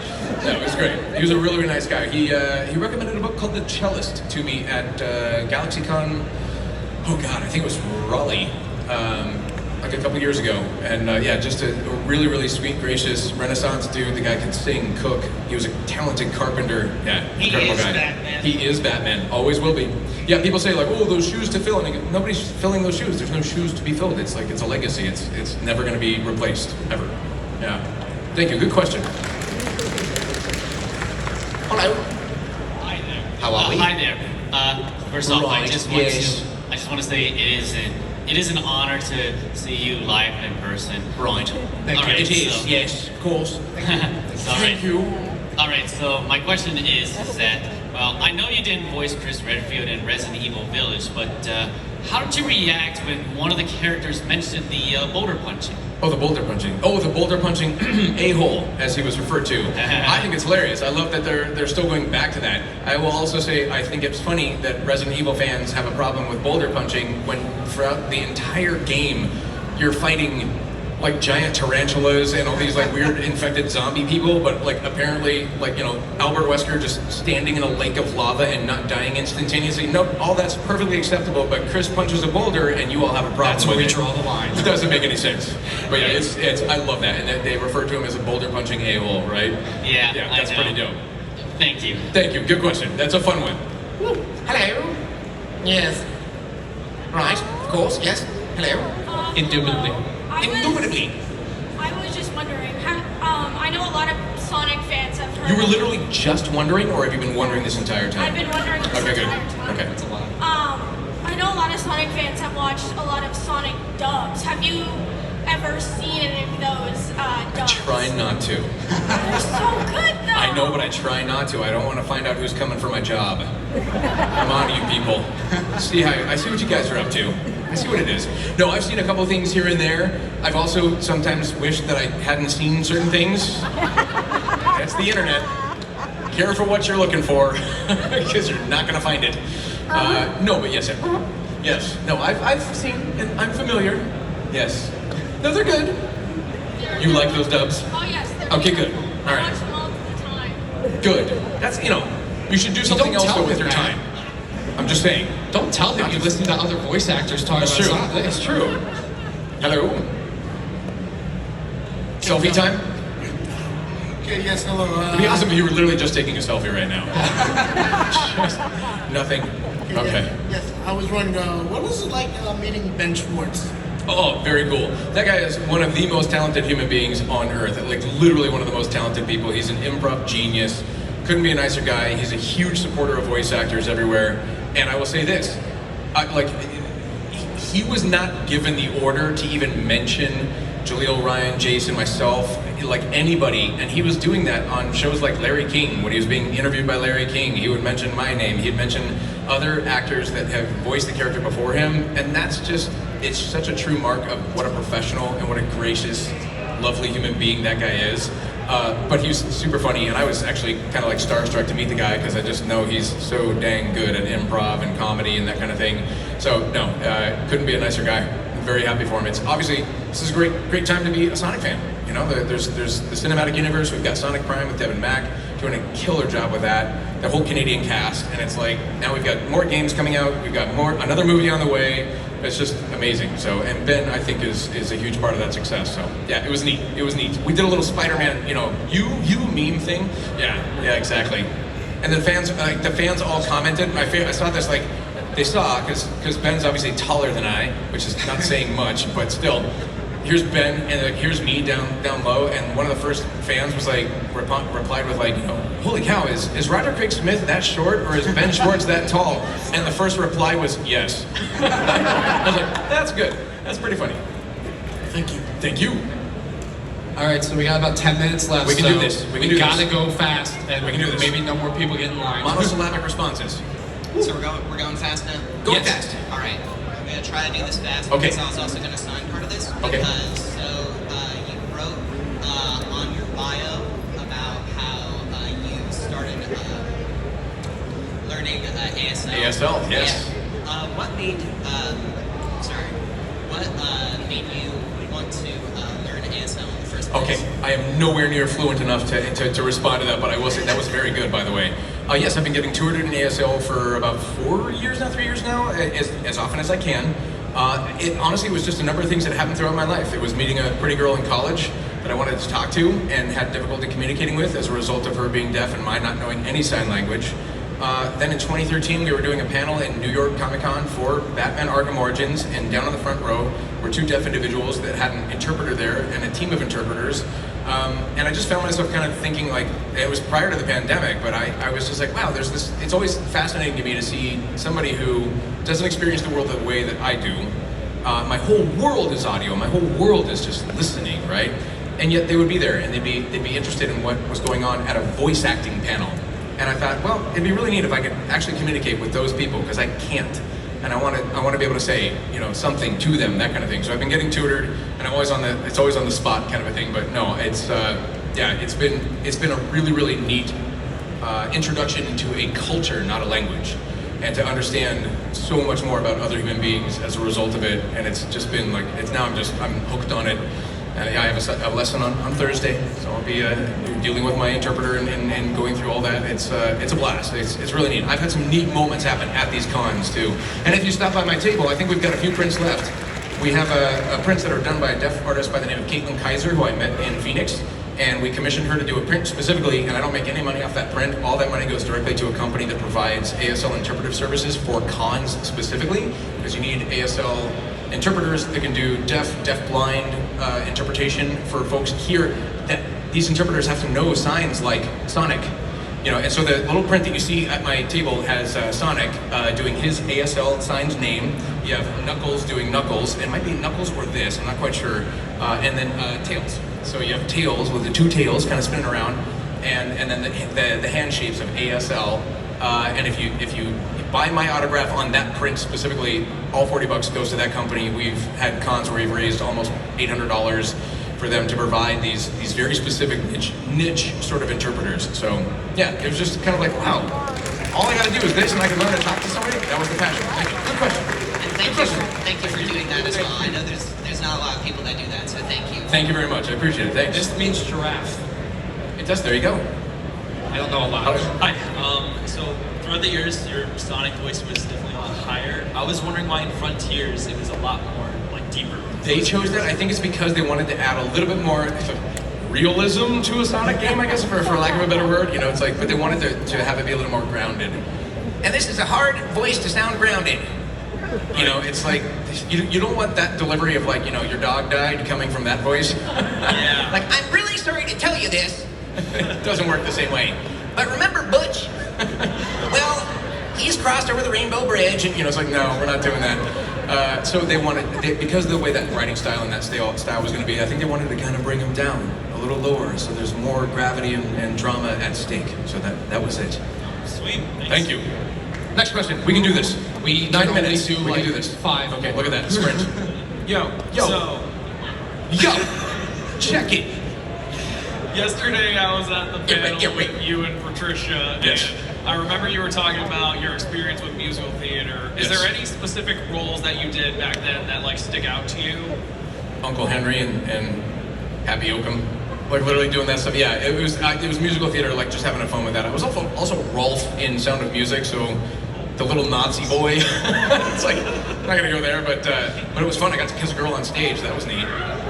No, it was great. He was a really, really nice guy. He recommended a book called The Cellist to me at GalaxyCon. Oh God, I think it was Raleigh, like a couple years ago. And just a really, really sweet, gracious Renaissance dude. The guy could sing, cook. He was a talented carpenter. Yeah, He incredible is guy. Batman. He is Batman. Always will be. Yeah, people say like, oh, those shoes to fill. And I go, nobody's filling those shoes. There's no shoes to be filled. It's like, it's a legacy. It's never going to be replaced, ever. Yeah. Thank you. Good question. Hello. Hi there. How are we? Hi there. First off, Right, I just want to say it is an honor to see you live and in person. Right. All right, It is. so- Yes, of course. Thank you. All right. So my question is that, well, I know you didn't voice Chris Redfield in Resident Evil Village, but how did you react when one of the characters mentioned the boulder punching? Oh, the boulder punching. Oh, the boulder punching a-hole, as he was referred to. I think it's hilarious. I love that they're still going back to that. I will also say I think it's funny that Resident Evil fans have a problem with boulder punching when throughout the entire game you're fighting like giant tarantulas and all these like weird infected zombie people, but like apparently like Albert Wesker just standing in a lake of lava and not dying instantaneously. Nope, all that's perfectly acceptable, but Chris punches a boulder and you all have a problem That's with where we it. draw the line. It doesn't make any sense. But yeah, it's I love that, and they refer to him as a boulder punching a-hole, right? Yeah, Yeah, I that's know. pretty dope. Thank you. Thank you. Good question. That's a fun one. Hello. Yes. Right. Of course. Yes. Hello. Indubitably. Indubitably. I was just wondering, I know a lot of Sonic fans have heard. You were literally just wondering, or have you been wondering this entire time? I've been wondering this Okay, good. entire time. Okay. That's a lot. I know a lot of Sonic fans have watched a lot of Sonic dubs. Have you ever seen any of those dubs? Try not to. They're so good, though. I know, but I try not to. I don't want to find out who's coming for my job. Come on, you people. I see what you guys are up to. I see what it is. No, I've seen a couple things here and there. I've also sometimes wished that I hadn't seen certain things. That's the internet. Careful what you're looking for, because you're not going to find it. No, but yes. Yes. No, I've seen, and I'm familiar. Yes. No, they're good. You like those dubs? Oh yes. Okay, good. All I right. watch them all the time. Good. That's, you should do something don't else tell though with him your that. time. I'm just saying. Don't tell him you listen to other voice actors talk That's about true. Sonic. That's true. Hello. Selfie time? Okay, yes, hello. It'd be awesome if you were literally just taking a selfie right now. Just nothing. Okay. Yes, I was wondering, what was it like meeting Ben Schwartz? Oh, very cool. That guy is one of the most talented human beings on earth. Like literally one of the most talented people. He's an improv genius. Couldn't be a nicer guy. He's a huge supporter of voice actors everywhere. And I will say this, he was not given the order to even mention Jaleel, Ryan, Jason, myself, like anybody, and he was doing that on shows like Larry King. When he was being interviewed by Larry King, he would mention my name. He'd mention other actors that have voiced the character before him, and that's just, it's such a true mark of what a professional and what a gracious, lovely human being that guy is. But he was super funny, and I was actually kind of like starstruck to meet the guy because I just know he's so dang good at improv and comedy and that kind of thing. So no, couldn't be a nicer guy. I'm very happy for him. It's obviously, this is a great time to be a Sonic fan. There's the cinematic universe. We've got Sonic Prime with Devin Mack doing a killer job with that. The whole Canadian cast, and it's like now we've got more games coming out. We've got another movie on the way. It's just amazing. So, and Ben, I think, is a huge part of that success. So, yeah, it was neat. It was neat. We did a little Spider-Man, you meme thing. Yeah, exactly. And the fans all commented. I saw this they saw because Ben's obviously taller than I, which is not saying much, but still. Here's Ben, and here's me down low, and one of the first fans was replied with holy cow, is Roger Craig Smith that short, or is Ben Schwartz that tall? And the first reply was yes. I was like, that's good. That's pretty funny. Thank you. Thank you. All right, so we got about 10 minutes left. We can so do this. We gotta this. go fast, and We can do this. Maybe no more people get in line. Monosyllabic responses. So we're going fast now? Going fast. All right. I'm going to try to do this fast Okay. because I was also going to sign part of this. Okay. Because, you wrote on your bio about how you started learning ASL. ASL, yes. Yeah. What made you want to learn ASL in the first place? Okay, I am nowhere near fluent enough to respond to that, but I will say that was very good, by the way. Yes, I've been getting tutored in ASL for about 3 years now, as often as I can. It honestly was just a number of things that happened throughout my life. It was meeting a pretty girl in college that I wanted to talk to and had difficulty communicating with as a result of her being deaf and my not knowing any sign language. Then in 2013, we were doing a panel in New York Comic Con for Batman Arkham Origins, and down on the front row were two deaf individuals that had an interpreter there and a team of interpreters. And I just found myself kind of thinking it was prior to the pandemic, but I was just like, wow, there's this, it's always fascinating to me to see somebody who doesn't experience the world the way that I do. My whole world is audio, my whole world is just listening, right? And yet they would be there and they'd be interested in what was going on at a voice acting panel. And I thought, well, it'd be really neat if I could actually communicate with those people, because I can't. And I want to be able to say, something to them, that kind of thing. So I've been getting tutored, and it's always on the spot kind of a thing. But no, it's been a really, really neat introduction into a culture, not a language, and to understand so much more about other human beings as a result of it. And it's just been I'm hooked on it. I have a lesson on Thursday, so I'll be dealing with my interpreter and going through all that. It's a blast. It's really neat. I've had some neat moments happen at these cons too. And if you stop by my table, I think we've got a few prints left. We have a prints that are done by a deaf artist by the name of Caitlin Kaiser, who I met in Phoenix. And we commissioned her to do a print specifically, and I don't make any money off that print. All that money goes directly to a company that provides ASL interpretive services for cons specifically, because you need ASL interpreters that can do deaf-blind interpretation for folks here. That these interpreters have to know signs like Sonic, and so the little print that you see at my table has Sonic doing his ASL signed name. You have Knuckles doing Knuckles, and it might be Knuckles or this, I'm not quite sure, and then Tails. So you have Tails with the two tails kind of spinning around, and then the hand shapes of ASL. And if you buy my autograph on that print specifically, all $40 goes to that company. We've had cons where we've raised almost $800 for them to provide these very specific niche sort of interpreters. So yeah, it was just kind of like, wow, all I got to do is this, and I can learn to talk to somebody. That was the passion. Thank you. Good question. And thank Thank you for doing that as well. I know there's not a lot of people that do that, so thank you. Thank you very much. I appreciate it. Thanks. This means giraffe. It does. There you go. I don't know a lot. Hi. So throughout the years, your Sonic voice was definitely a lot higher. I was wondering why in Frontiers it was a lot more like deeper. They chose that. I think it's because they wanted to add a little bit more realism to a Sonic game, I guess, for lack of a better word. You know, it's like, but they wanted to have it be a little more grounded. And this is a hard voice to sound grounded. You know, it's like, you don't want that delivery of like, you know, your dog died coming from that voice. Yeah. Like, I'm really sorry to tell you this. It doesn't work the same way. But remember Butch? Well, he's crossed over the Rainbow Bridge, and you know, it's like, no, we're not doing that. So they wanted, because of the way that writing style and that style was going to be, I think they wanted to kind of bring him down a little lower, so there's more gravity and drama at stake. So that was it. Sweet. Thanks. Thank you. Next question. We can do this. We 9 can only minutes. do We like can do this. 5. Okay, look at that. Sprint. Yo. So Check it. yesterday I was at the panel Yeah, wait. with you and Patricia. Yes. And I remember you were talking about your experience with musical theater. Is Yes. there any specific roles that you did back then that like stick out to you? Uncle Henry and Happy Oakham, like literally doing that stuff. Yeah, it was musical theater, like just having fun with that. I was also Rolf in Sound of Music, so the little Nazi boy. It's like, I'm not gonna go there, but it was fun. I got to kiss a girl on stage. That was neat.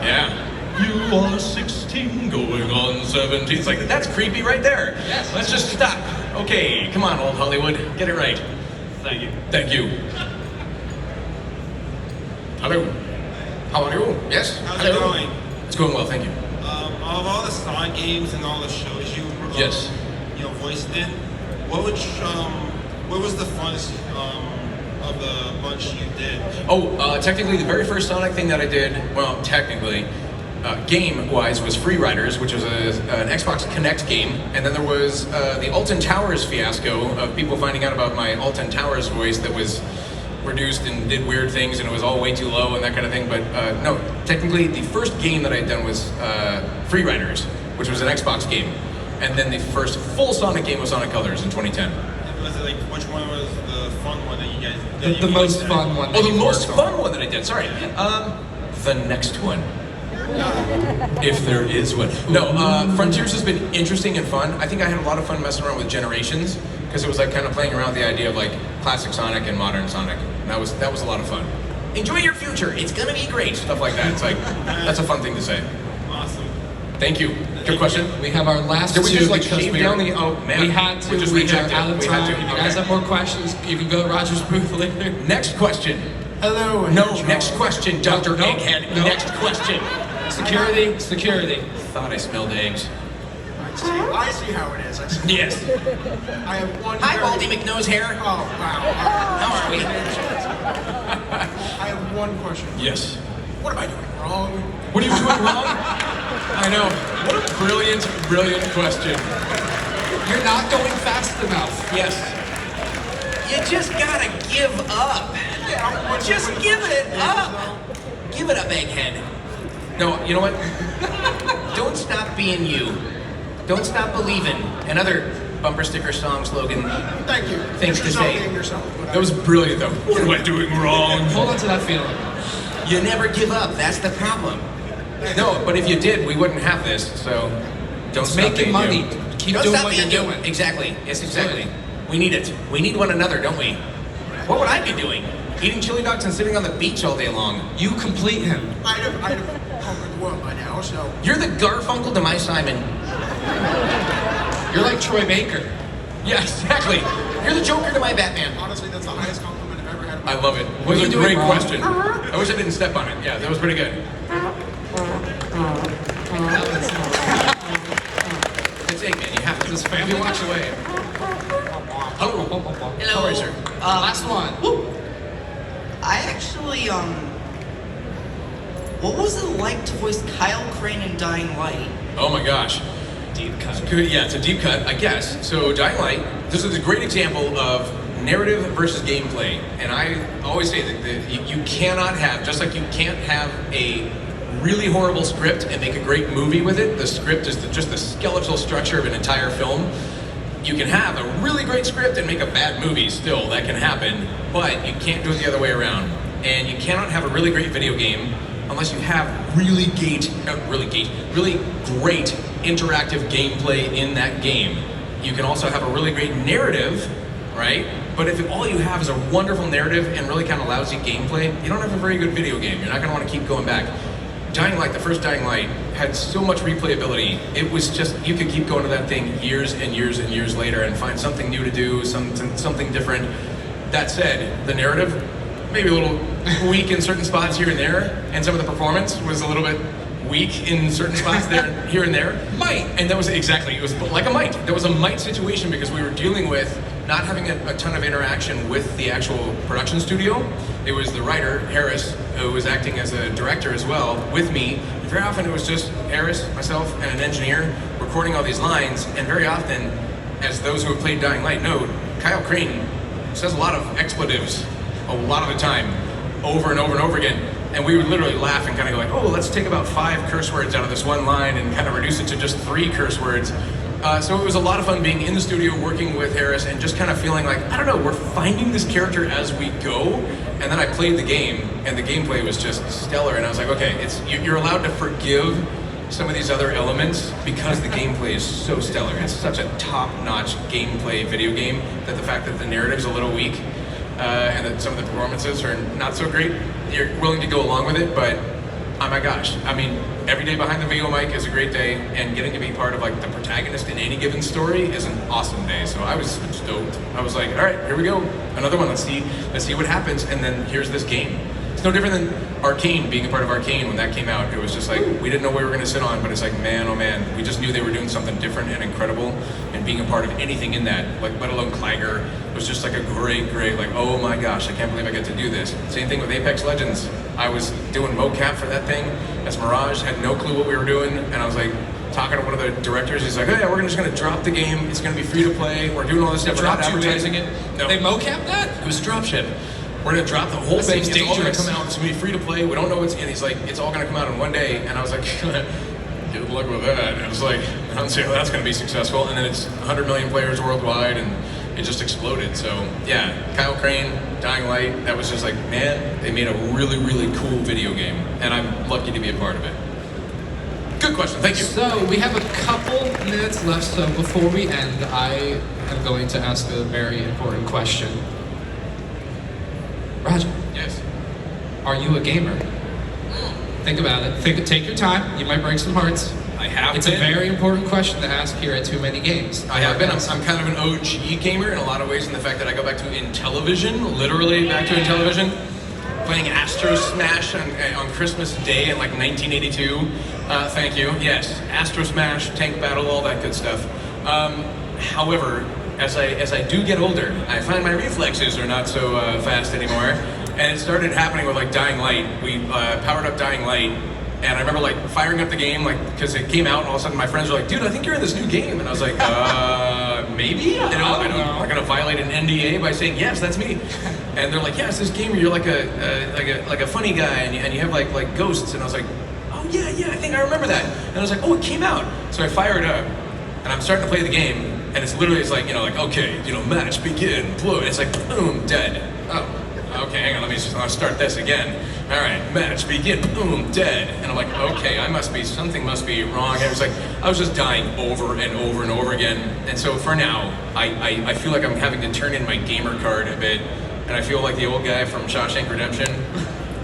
Yeah. You are 16, going on 17. It's like, that's creepy right there. Yes. Let's just stop. Okay, come on, old Hollywood, get it right. Thank you. Thank you. Hello. How are you? Yes. How's Hello. it going? It's going well, thank you. Of all the Sonic games and all the shows you Yes. voiced in, what was the funnest of the bunch you did? Technically, the very first Sonic thing that I did, well, technically, game-wise, was Free Riders, which was an Xbox Connect game, and then there was the Alton Towers fiasco of people finding out about my Alton Towers voice that was reduced and did weird things, and it was all way too low and that kind of thing. But no, technically, the first game that I had done was Free Riders, which was an Xbox game, and then the first full Sonic game was Sonic Colors in 2010. Was it like, which one was the fun one that you guys did? The most fun one. Oh, the most fun one that I did. Sorry. The next one. If there is one. No, Frontiers has been interesting and fun. I think I had a lot of fun messing around with Generations, because it was like kind of playing around with the idea of like classic Sonic and modern Sonic. And that was a lot of fun. Enjoy your future. It's gonna be great. Stuff like that. It's like, that's a fun thing to say. Awesome. Thank you. Good question. We have our last Did we two just like because shave we down are, the? Oh man, we had to. We just We are rejected. out of We had time. to. If you guys have more questions, you can go to Roger's booth later. Next question. Hello. No, next question, Dr. Nope. Egghead. Nope. Next question. Security. Thought I smelled eggs. I see how it is. I see. Yes. I have one. Hi, very- Baldy McNose hair. Oh wow. How are we? I have one question. Yes. What am I doing wrong? What are you doing wrong? I know. What a brilliant question. You're not going fast enough. Yes. You just gotta give up. Just give it up. Give it up, Egghead. No, you know what? Don't stop being you. Don't stop believing. Another bumper sticker song slogan. Thank you. Things Get to yourself say. being yourself. But That was brilliant, though. What am I doing wrong? Hold on to that feeling. You never give up. That's the problem. No, but if you did, we wouldn't have this. So don't It's stop making being money. you. Keep Don't doing stop what being you're you. doing. Exactly. Yes, exactly. We need it. We need one another, don't we? What would I be doing? Eating chili dogs and sitting on the beach all day long. You complete him. I'd have conquered the world by now. So You're the Garfunkel to my Simon. You're like Troy Baker. Yeah, exactly. You're the Joker to my Batman. honestly, that's the highest compliment I've ever had. I love it. What It was are you a doing great wrong? question. I wish I didn't step on it. Yeah, that was pretty good. It's Eggman. You have to. This family You watch away. Hello. Hello. How are you, sir? Last one. I actually, what was it like to voice Kyle Crane in Dying Light? Oh my gosh. Deep cut. Good, yeah, it's a deep cut, I guess. So Dying Light, this is a great example of narrative versus gameplay. And I always say that you cannot have, just like you can't have a really horrible script and make a great movie with it. The script is just the skeletal structure of an entire film. You can have a really great script and make a bad movie still. That can happen, but you can't do it the other way around. and you cannot have a really great video game unless you have really great interactive gameplay in that game. You can also have a really great narrative, right? But if all you have is a wonderful narrative and really kind of lousy gameplay, you don't have a very good video game. You're not going to want to keep going back. Dying Light, the first Dying Light, had so much replayability. It was just, you could keep going to that thing years and years and years later and find something new to do, something different. That said, the narrative, maybe a little weak in certain spots here and there, and some of the performance was a little bit weak in certain spots there, here and there. Might, and that was exactly, it was like a might. There was a might situation because we were dealing with not having a ton of interaction with the actual production studio. It was the writer, Harris, who was acting as a director as well, with me. And very often it was just Harris, myself, and an engineer recording all these lines, and very often, as those who have played Dying Light know, Kyle Crane says a lot of expletives a lot of the time, over and over and over again. And we would literally laugh and kind of go like, oh, let's take about 5 curse words out of this one line and kind of reduce it to just 3 curse words. So it was a lot of fun being in the studio working with Harris and just kind of feeling like, I don't know, we're finding this character as we go. And then I played the game and the gameplay was just stellar. And I was like, okay, you're allowed to forgive some of these other elements because the gameplay is so stellar. It's such a top-notch gameplay video game that the fact that the narrative's a little weak and that some of the performances are not so great, you're willing to go along with it, but oh my gosh, I mean, every day behind the video mic is a great day, and getting to be part of like the protagonist in any given story is an awesome day. So I was stoked. I was like, all right, here we go, another one. Let's see what happens. And then here's this game. It's no different than Arcane, being a part of Arcane when that came out. It was just like, we didn't know what we were going to sit on, but it's like, man, oh man, we just knew they were doing something different and incredible, and being a part of anything in that, like let alone Clagger, was just like a great, like, oh my gosh, I can't believe I get to do this. Same thing with Apex Legends. I was doing mocap for that thing as Mirage, had no clue what we were doing, and I was like, talking to one of the directors, he's like, oh yeah, we're just going to drop the game, it's going to be free to play, we're doing all this stuff, we're not advertising it. No. They mocap that? It was dropship. We're going to drop the whole thing, it's all going to come out, it's going to be free to play, we don't know what's in. He's like, it's all going to come out in one day, and I was like, good luck with that. And I was like, I don't see how that's going to be successful, and then it's 100 million players worldwide, and it just exploded. So yeah, Kyle Crane, Dying Light, that was just like, man, they made a really, really cool video game, and I'm lucky to be a part of it. Good question, thank you. So we have a couple minutes left, so before we end, I am going to ask a very important question. Roger. Yes. Are you a gamer? Think about it. Take your time. You might break some hearts. I have It's been. a very important question to ask here at TooManyGames. I have been. I'm kind of an OG gamer in a lot of ways in the fact that I go back to Intellivision, literally back to Intellivision, playing Astro Smash on Christmas Day in like 1982. Thank you. Yes, Astro Smash, Tank Battle, all that good stuff. However, as I do get older, I find my reflexes are not so fast anymore. And it started happening with like Dying Light. We powered up Dying Light, and I remember like firing up the game, like because it came out, and all of a sudden my friends were like, "Dude, I think you're in this new game," and I was like, maybe. I'm not gonna violate an NDA by saying yes, that's me. And they're like, "Yeah, it's this game where you're like a funny guy, and you have like ghosts," and I was like, "Oh yeah, I think I remember that." And I was like, "Oh, it came out," so I fired it up, and I'm starting to play the game, and it's literally like okay, match begin, blow, and it's like boom, dead. Oh. Okay, hang on, I'll start this again. All right, match, begin, boom, dead. And I'm like, okay, something must be wrong. And it was like, I was just dying over and over and over again. And so for now, I feel like I'm having to turn in my gamer card a bit. And I feel like the old guy from Shawshank Redemption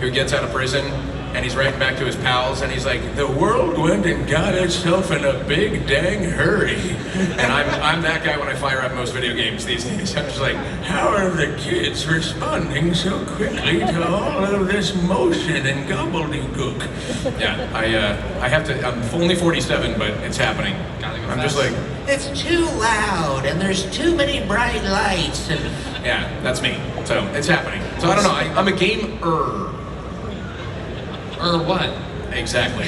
who gets out of prison and he's writing back to his pals and he's like, the world went and got itself in a big dang hurry. And I'm that guy when I fire up most video games these days. I'm just like, how are the kids responding so quickly to all of this motion and gobbledygook? Yeah, I have to, I'm only 47, but it's happening. I'm just like, It's too loud and there's too many bright lights. And yeah, that's me. So it's happening. So I don't know, I'm a gamer. What? Exactly.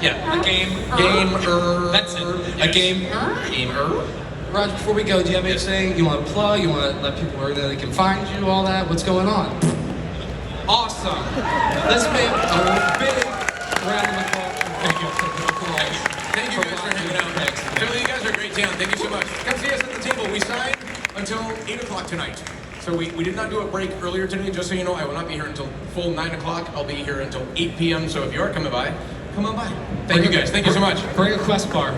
Yeah, a game. Gamer. That's it. Yes. A gamer. Gamer. Raj, before we go, do you have anything you want to plug? You want to let people know where they can find you, all that? What's going on? Awesome. Let's make a big round of applause. Thank you guys for hanging out. Really, you guys are a great talent. Thank you so much. Come see us at the table. We sign until 8 o'clock tonight. So we did not do a break earlier today. Just so you know, I will not be here until full 9 o'clock. I'll be here until 8 p.m. So if you are coming by, come on by. Thank you guys. Thank you so much. Bring a Quest bar.